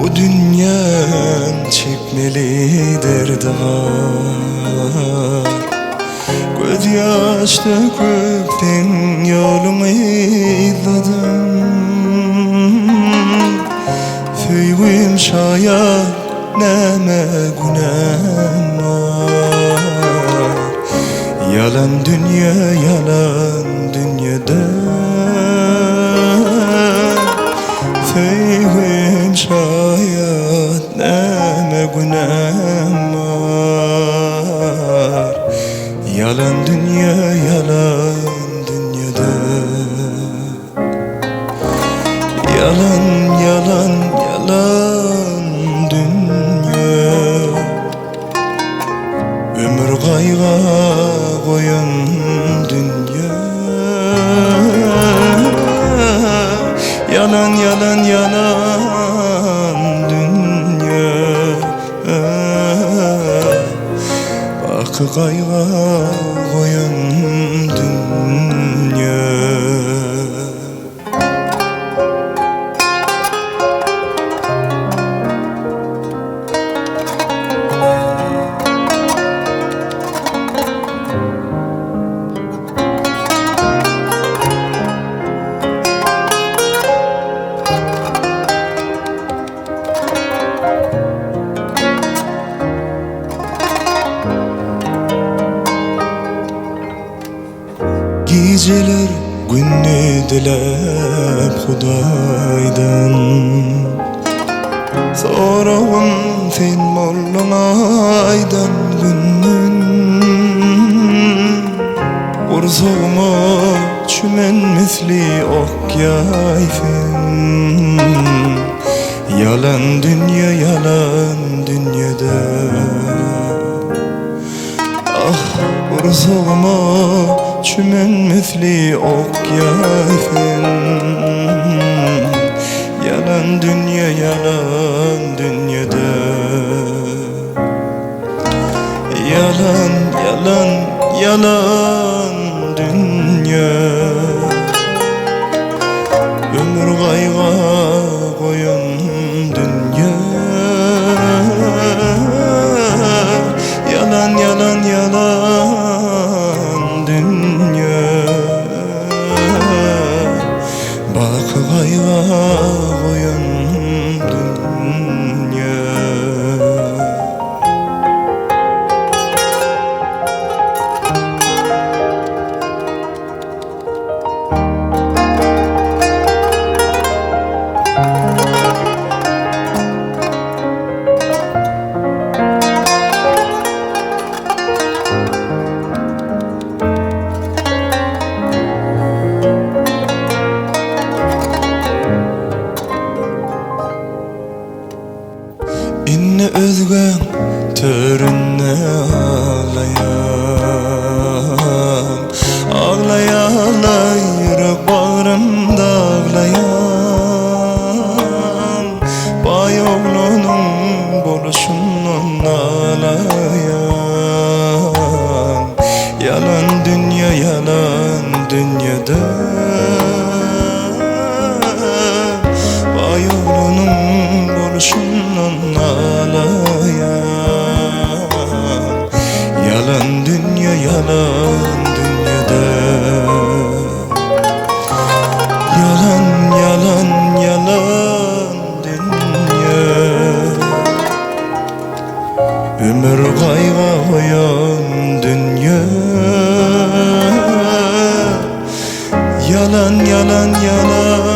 Bu dünyan çekmelidir var. Göz yaş döküpten yolunu izledim. Füyüm şayet neme günahım var. Yalan dünya, yalan dünyada. Füyüm şayet neme günahım var. Yalan dünya, yalan dünyada. Yalan, yalan, yalan dünya. Ömür kayga koyan dünya. Yalan, yalan, yalan dünya. Bakı kayga koyan dünya. Geceler günü dilep Hudaydan. Sorağım sen mollun aydan günün. Urzuğumu çümen misli ok yayfın. Yalan dünya, yalan dünyada. Ah urzuğumu çümen misli ok yayfın. Yalan dünya, yalan dünyada. Yalan, yalan, yalan dünya. Ömür kayga koyan dünya. Yalan, yalan, yalan dünya. Bak kayga koyan dünya. İnne özgen törünne ağlayan. Ağlaya ağlay yürek bağrımda ağlayan. Bay oğlunun boluşundan ağlayan. Yalan dünya, yalan dünyada. Bay oğlunun boluşundan ağlayan. Yalan dünya, yalan dünyada. Yalan, yalan, yalan dünya. Ömür kayga koyan dünya. Yalan, yalan, yalan